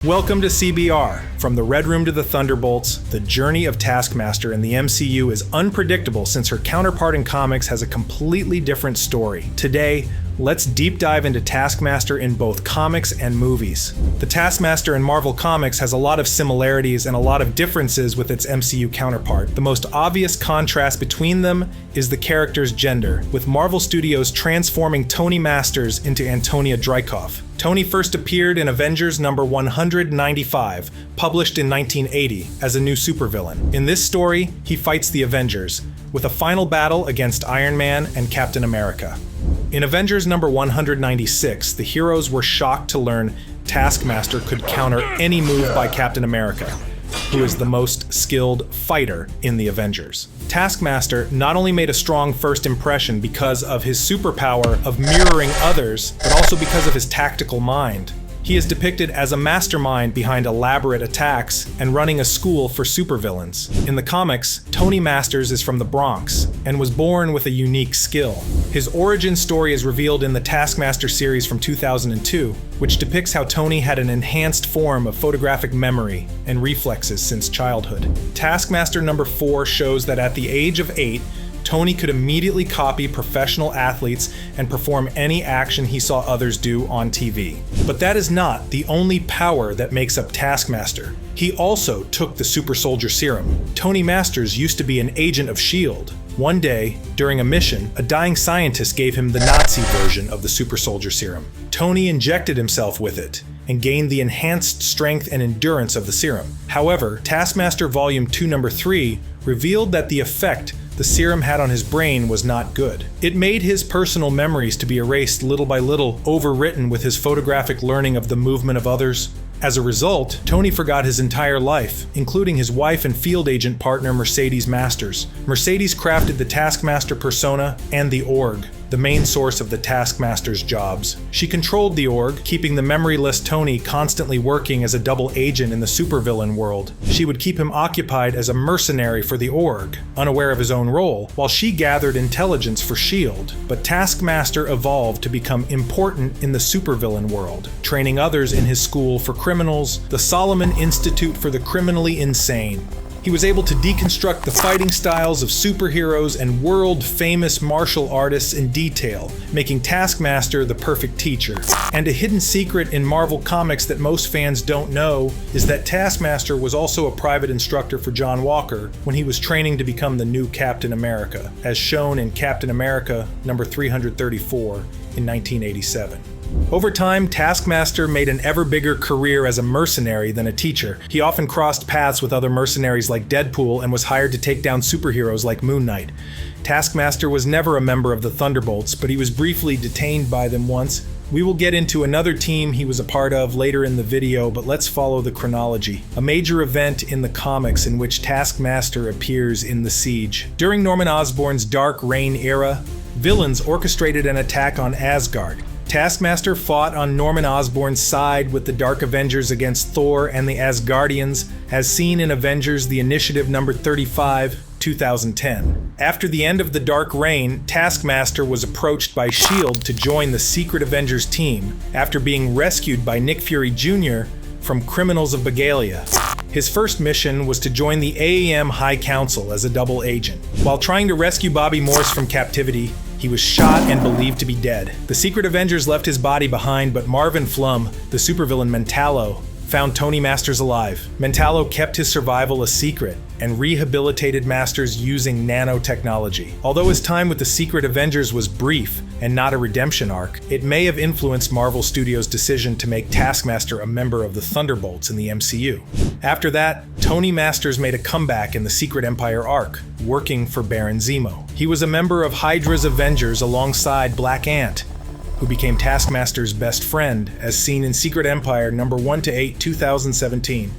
Welcome to CBR. From the Red Room to the Thunderbolts, the journey of Taskmaster in the MCU is unpredictable since her counterpart in comics has a completely different story. Today, let's deep dive into Taskmaster in both comics and movies. The Taskmaster in Marvel Comics has a lot of similarities and a lot of differences with its MCU counterpart. The most obvious contrast between them is the character's gender, with Marvel Studios transforming Tony Masters into Antonia Dreykov. Tony first appeared in Avengers number 195, published in 1980, as a new supervillain. In this story, he fights the Avengers, with a final battle against Iron Man and Captain America. In Avengers number 196, the heroes were shocked to learn Taskmaster could counter any move by Captain America, who is the most skilled fighter in the Avengers. Taskmaster not only made a strong first impression because of his superpower of mirroring others, but also because of his tactical mind. He is depicted as a mastermind behind elaborate attacks and running a school for supervillains. In the comics, Tony Masters is from the Bronx and was born with a unique skill. His origin story is revealed in the Taskmaster series from 2002, which depicts how Tony had an enhanced form of photographic memory and reflexes since childhood. Taskmaster number 4 shows that at the age of 8, Tony could immediately copy professional athletes and perform any action he saw others do on TV. But that is not the only power that makes up Taskmaster. He also took the super soldier serum. Tony Masters used to be an agent of S.H.I.E.L.D. One day, during a mission, a dying scientist gave him the Nazi version of the super soldier serum. Tony injected himself with it and gained the enhanced strength and endurance of the serum. However, Taskmaster Volume 2 Number 3 revealed that the effect the serum had on his brain was not good. It made his personal memories to be erased little by little, overwritten with his photographic learning of the movement of others. As a result, Tony forgot his entire life, including his wife and field agent partner Mercedes Masters. Mercedes crafted the Taskmaster persona and the org, the main source of the Taskmaster's jobs. She controlled the org, keeping the memoryless Tony constantly working as a double agent in the supervillain world. She would keep him occupied as a mercenary for the org, unaware of his own role, while she gathered intelligence for S.H.I.E.L.D. But Taskmaster evolved to become important in the supervillain world, training others in his school for criminals, the Solomon Institute for the Criminally Insane. He was able to deconstruct the fighting styles of superheroes and world-famous martial artists in detail, making Taskmaster the perfect teacher. And a hidden secret in Marvel Comics that most fans don't know is that Taskmaster was also a private instructor for John Walker when he was training to become the new Captain America, as shown in Captain America number 334 in 1987. Over time, Taskmaster made an ever bigger career as a mercenary than a teacher. He often crossed paths with other mercenaries like Deadpool and was hired to take down superheroes like Moon Knight. Taskmaster was never a member of the Thunderbolts, but he was briefly detained by them once. We will get into another team he was a part of later in the video, but let's follow the chronology. A major event in the comics in which Taskmaster appears in The Siege. During Norman Osborn's Dark Reign era, villains orchestrated an attack on Asgard. Taskmaster fought on Norman Osborn's side with the Dark Avengers against Thor and the Asgardians, as seen in Avengers The Initiative number 35, 2010. After the end of the Dark Reign, Taskmaster was approached by S.H.I.E.L.D. to join the Secret Avengers team, after being rescued by Nick Fury Jr. from criminals of Bagalia. His first mission was to join the AEM High Council as a double agent. While trying to rescue Bobby Morse from captivity, he was shot and believed to be dead. The Secret Avengers left his body behind, but Marvin Flum, the supervillain Mentallo, found Tony Masters alive. Mentallo kept his survival a secret and rehabilitated Masters using nanotechnology. Although his time with the Secret Avengers was brief and not a redemption arc, it may have influenced Marvel Studios' decision to make Taskmaster a member of the Thunderbolts in the MCU. After that, Tony Masters made a comeback in the Secret Empire arc, working for Baron Zemo. He was a member of Hydra's Avengers alongside Black Ant, who became Taskmaster's best friend, as seen in Secret Empire number 1-8, 2017.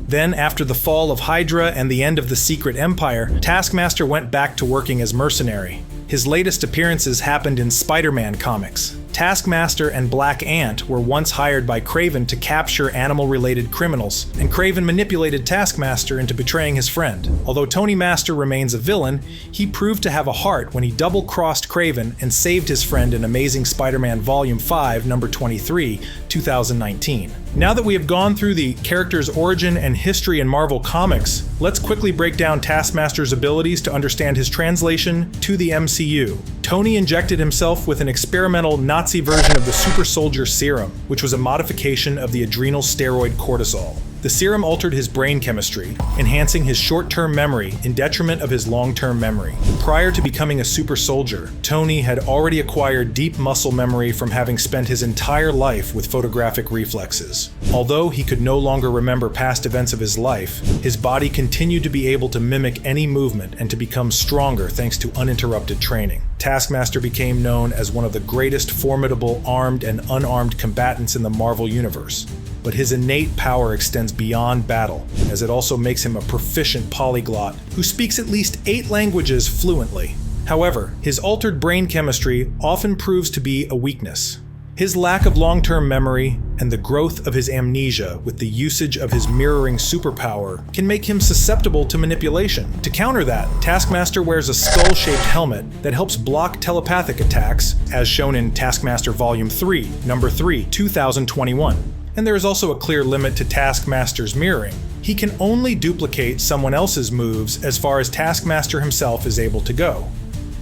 Then, after the fall of Hydra and the end of the Secret Empire, Taskmaster went back to working as mercenary. His latest appearances happened in Spider-Man comics. Taskmaster and Black Ant were once hired by Kraven to capture animal-related criminals, and Kraven manipulated Taskmaster into betraying his friend. Although Tony Master remains a villain, he proved to have a heart when he double-crossed Kraven and saved his friend in Amazing Spider-Man Volume 5, number 23, 2019. Now that we have gone through the character's origin and history in Marvel Comics, let's quickly break down Taskmaster's abilities to understand his translation to the MCU. Tony injected himself with an experimental Nazi version of the Super Soldier Serum, which was a modification of the adrenal steroid cortisol. The serum altered his brain chemistry, enhancing his short-term memory in detriment of his long-term memory. Prior to becoming a super soldier, Tony had already acquired deep muscle memory from having spent his entire life with photographic reflexes. Although he could no longer remember past events of his life, his body continued to be able to mimic any movement and to become stronger thanks to uninterrupted training. Taskmaster became known as one of the greatest formidable armed and unarmed combatants in the Marvel Universe. But his innate power extends beyond battle, as it also makes him a proficient polyglot who speaks at least 8 languages fluently. However, his altered brain chemistry often proves to be a weakness. His lack of long-term memory and the growth of his amnesia with the usage of his mirroring superpower can make him susceptible to manipulation. To counter that, Taskmaster wears a skull-shaped helmet that helps block telepathic attacks, as shown in Taskmaster Volume 3, number 3, 2021. And there is also a clear limit to Taskmaster's mirroring. He can only duplicate someone else's moves as far as Taskmaster himself is able to go.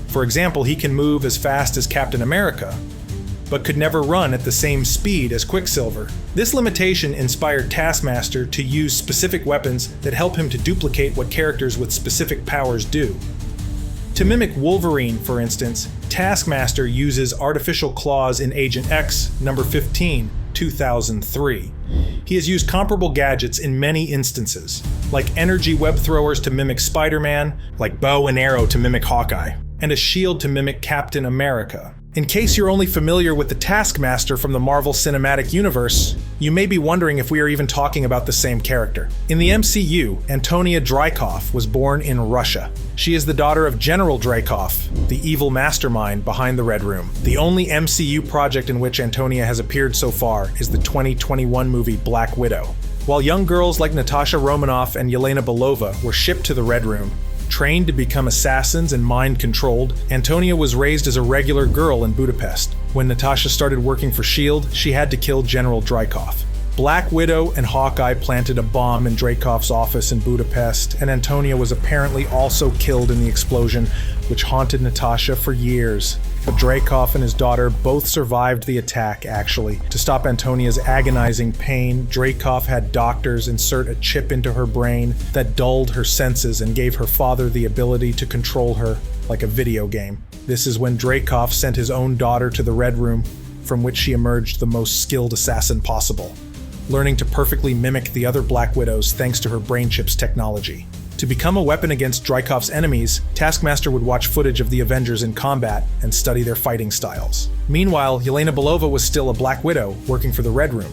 For example, he can move as fast as Captain America, but could never run at the same speed as Quicksilver. This limitation inspired Taskmaster to use specific weapons that help him to duplicate what characters with specific powers do. To mimic Wolverine, for instance, Taskmaster uses artificial claws in Agent X, number 15, 2003. He has used comparable gadgets in many instances, like energy web throwers to mimic Spider-Man, like bow and arrow to mimic Hawkeye, and a shield to mimic Captain America. In case you're only familiar with the Taskmaster from the Marvel Cinematic Universe, you may be wondering if we are even talking about the same character. In the MCU, Antonia Dreykov was born in Russia. She is the daughter of General Dreykov, the evil mastermind behind the Red Room. The only MCU project in which Antonia has appeared so far is the 2021 movie Black Widow. While young girls like Natasha Romanoff and Yelena Belova were shipped to the Red Room, trained to become assassins and mind-controlled, Antonia was raised as a regular girl in Budapest. When Natasha started working for S.H.I.E.L.D., she had to kill General Dreykov. Black Widow and Hawkeye planted a bomb in Dreykov's office in Budapest, and Antonia was apparently also killed in the explosion, which haunted Natasha for years. But Dreykov and his daughter both survived the attack, actually. To stop Antonia's agonizing pain, Dreykov had doctors insert a chip into her brain that dulled her senses and gave her father the ability to control her like a video game. This is when Dreykov sent his own daughter to the Red Room, from which she emerged the most skilled assassin possible, learning to perfectly mimic the other Black Widows thanks to her brain chip's technology. To become a weapon against Dreykov's enemies, Taskmaster would watch footage of the Avengers in combat and study their fighting styles. Meanwhile, Yelena Belova was still a Black Widow, working for the Red Room.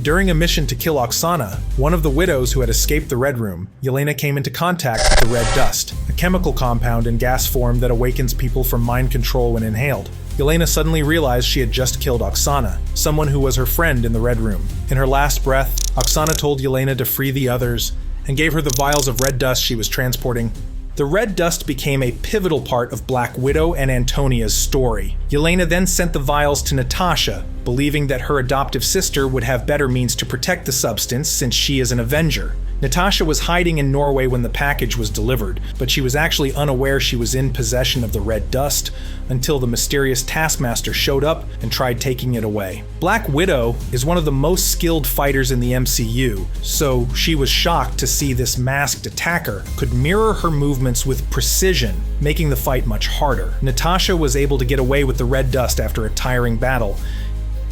During a mission to kill Oksana, one of the widows who had escaped the Red Room, Yelena came into contact with the Red Dust, a chemical compound in gas form that awakens people from mind control when inhaled. Yelena suddenly realized she had just killed Oksana, someone who was her friend in the Red Room. In her last breath, Oksana told Yelena to free the others and gave her the vials of red dust she was transporting. The red dust became a pivotal part of Black Widow and Antonia's story. Yelena then sent the vials to Natasha, believing that her adoptive sister would have better means to protect the substance since she is an Avenger. Natasha was hiding in Norway when the package was delivered, but she was actually unaware she was in possession of the red dust until the mysterious Taskmaster showed up and tried taking it away. Black Widow is one of the most skilled fighters in the MCU, so she was shocked to see this masked attacker could mirror her movements with precision, making the fight much harder. Natasha was able to get away with the red dust after a tiring battle,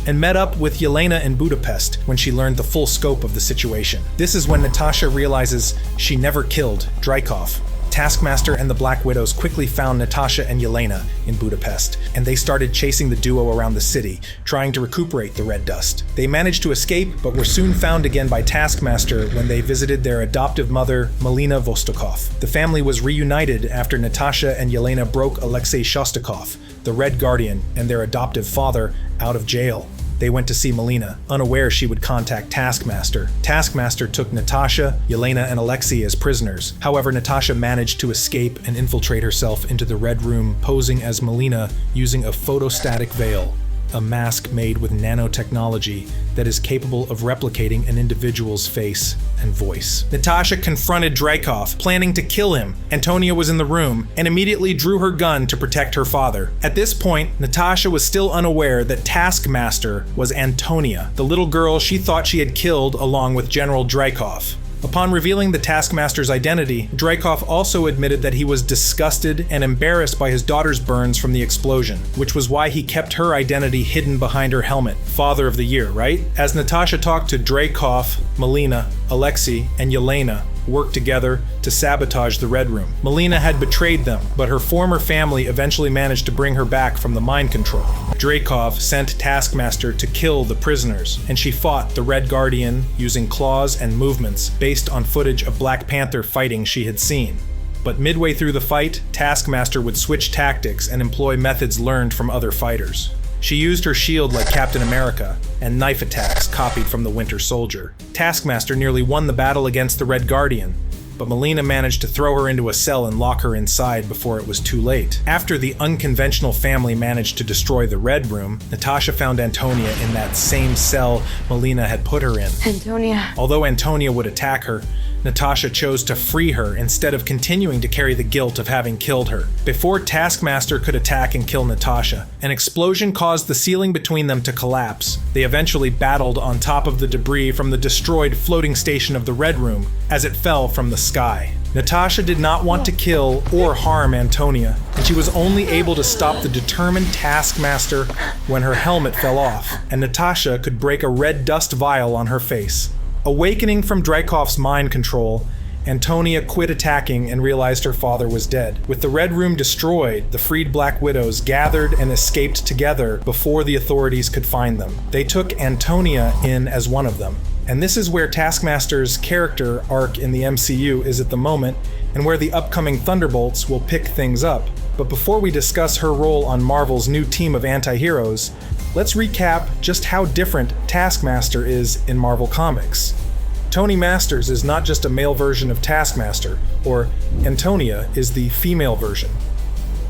and met up with Yelena in Budapest when she learned the full scope of the situation. This is when Natasha realizes she never killed Dreykov. Taskmaster and the Black Widows quickly found Natasha and Yelena in Budapest, and they started chasing the duo around the city, trying to recuperate the red dust. They managed to escape, but were soon found again by Taskmaster when they visited their adoptive mother, Malina Vostokov. The family was reunited after Natasha and Yelena broke Alexei Shostakov, the Red Guardian, and their adoptive father out of jail. They went to see Melina, unaware she would contact Taskmaster. Taskmaster took Natasha, Yelena, and Alexei as prisoners. However, Natasha managed to escape and infiltrate herself into the Red Room, posing as Melina using a photostatic veil, a mask made with nanotechnology that is capable of replicating an individual's face and voice. Natasha confronted Dreykov, planning to kill him. Antonia was in the room and immediately drew her gun to protect her father. At this point, Natasha was still unaware that Taskmaster was Antonia, the little girl she thought she had killed along with General Dreykov. Upon revealing the Taskmaster's identity, Dreykov also admitted that he was disgusted and embarrassed by his daughter's burns from the explosion, which was why he kept her identity hidden behind her helmet. Father of the Year, right? As Natasha talked to Dreykov, Melina, Alexei, and Yelena worked together to sabotage the Red Room. Melina had betrayed them, but her former family eventually managed to bring her back from the mind control. Dreykov sent Taskmaster to kill the prisoners, and she fought the Red Guardian using claws and movements based on footage of Black Panther fighting she had seen. But midway through the fight, Taskmaster would switch tactics and employ methods learned from other fighters. She used her shield like Captain America, and knife attacks copied from the Winter Soldier. Taskmaster nearly won the battle against the Red Guardian, but Melina managed to throw her into a cell and lock her inside before it was too late. After the unconventional family managed to destroy the Red Room, Natasha found Antonia in that same cell Melina had put her in. Antonia. Although Antonia would attack her, Natasha chose to free her instead of continuing to carry the guilt of having killed her. Before Taskmaster could attack and kill Natasha, an explosion caused the ceiling between them to collapse. They eventually battled on top of the debris from the destroyed floating station of the Red Room as it fell from the sky. Natasha did not want to kill or harm Antonia, and she was only able to stop the determined Taskmaster when her helmet fell off, and Natasha could break a red dust vial on her face. Awakening from Dreykov's mind control, Antonia quit attacking and realized her father was dead. With the Red Room destroyed, the freed Black Widows gathered and escaped together before the authorities could find them. They took Antonia in as one of them. And this is where Taskmaster's character arc in the MCU is at the moment, and where the upcoming Thunderbolts will pick things up. But before we discuss her role on Marvel's new team of anti-heroes, let's recap just how different Taskmaster is in Marvel Comics. Tony Masters is not just a male version of Taskmaster, or Antonia is the female version.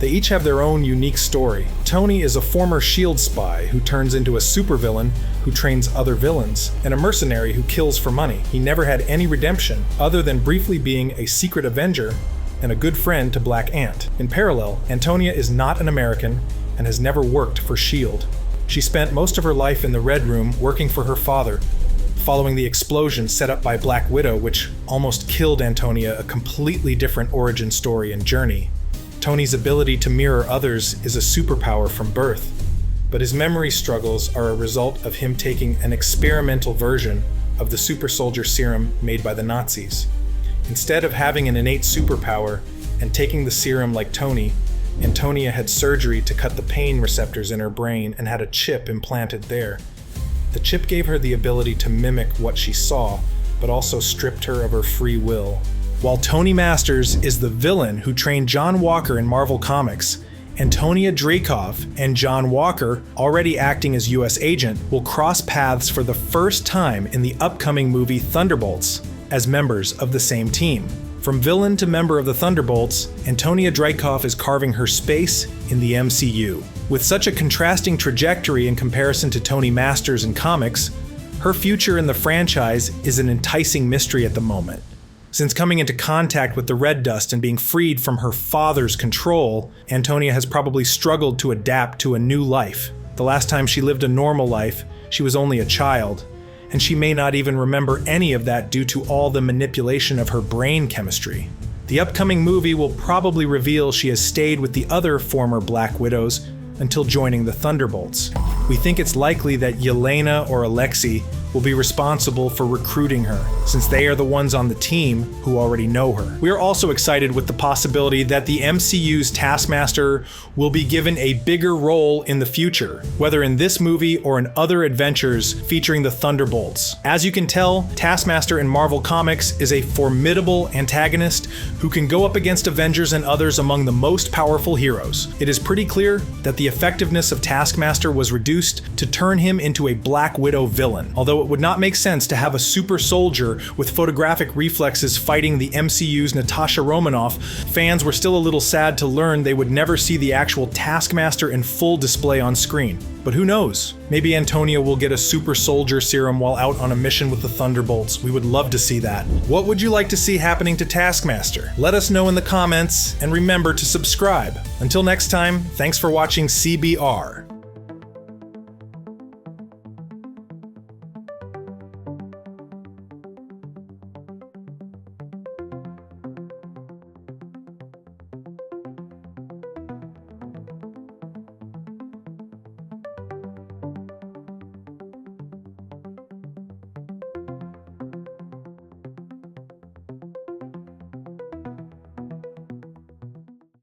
They each have their own unique story. Tony is a former S.H.I.E.L.D. spy who turns into a supervillain who trains other villains, and a mercenary who kills for money. He never had any redemption, other than briefly being a secret Avenger and a good friend to Black Ant. In parallel, Antonia is not an American and has never worked for S.H.I.E.L.D. She spent most of her life in the Red Room working for her father, following the explosion set up by Black Widow, which almost killed Antonia, a completely different origin story and journey. Tony's ability to mirror others is a superpower from birth, but his memory struggles are a result of him taking an experimental version of the super soldier serum made by the Nazis. Instead of having an innate superpower and taking the serum like Tony, Antonia had surgery to cut the pain receptors in her brain and had a chip implanted there. The chip gave her the ability to mimic what she saw, but also stripped her of her free will. While Tony Masters is the villain who trained John Walker in Marvel Comics, Antonia Dreykov and John Walker, already acting as US agent, will cross paths for the first time in the upcoming movie Thunderbolts as members of the same team. From villain to member of the Thunderbolts, Antonia Dreykov is carving her space in the MCU. With such a contrasting trajectory in comparison to Tony Masters in comics, her future in the franchise is an enticing mystery at the moment. Since coming into contact with the red dust and being freed from her father's control, Antonia has probably struggled to adapt to a new life. The last time she lived a normal life, she was only a child, and she may not even remember any of that due to all the manipulation of her brain chemistry. The upcoming movie will probably reveal she has stayed with the other former Black Widows until joining the Thunderbolts. We think it's likely that Yelena or Alexei will be responsible for recruiting her, since they are the ones on the team who already know her. We are also excited with the possibility that the MCU's Taskmaster will be given a bigger role in the future, whether in this movie or in other adventures featuring the Thunderbolts. As you can tell, Taskmaster in Marvel Comics is a formidable antagonist who can go up against Avengers and others among the most powerful heroes. It is pretty clear that the effectiveness of Taskmaster was reduced to turn him into a Black Widow villain, although it would not make sense to have a super soldier with photographic reflexes fighting the MCU's Natasha Romanoff. Fans were still a little sad to learn they would never see the actual Taskmaster in full display on screen. But who knows? Maybe Antonia will get a super soldier serum while out on a mission with the Thunderbolts. We would love to see that. What would you like to see happening to Taskmaster? Let us know in the comments, and remember to subscribe. Until next time, thanks for watching CBR.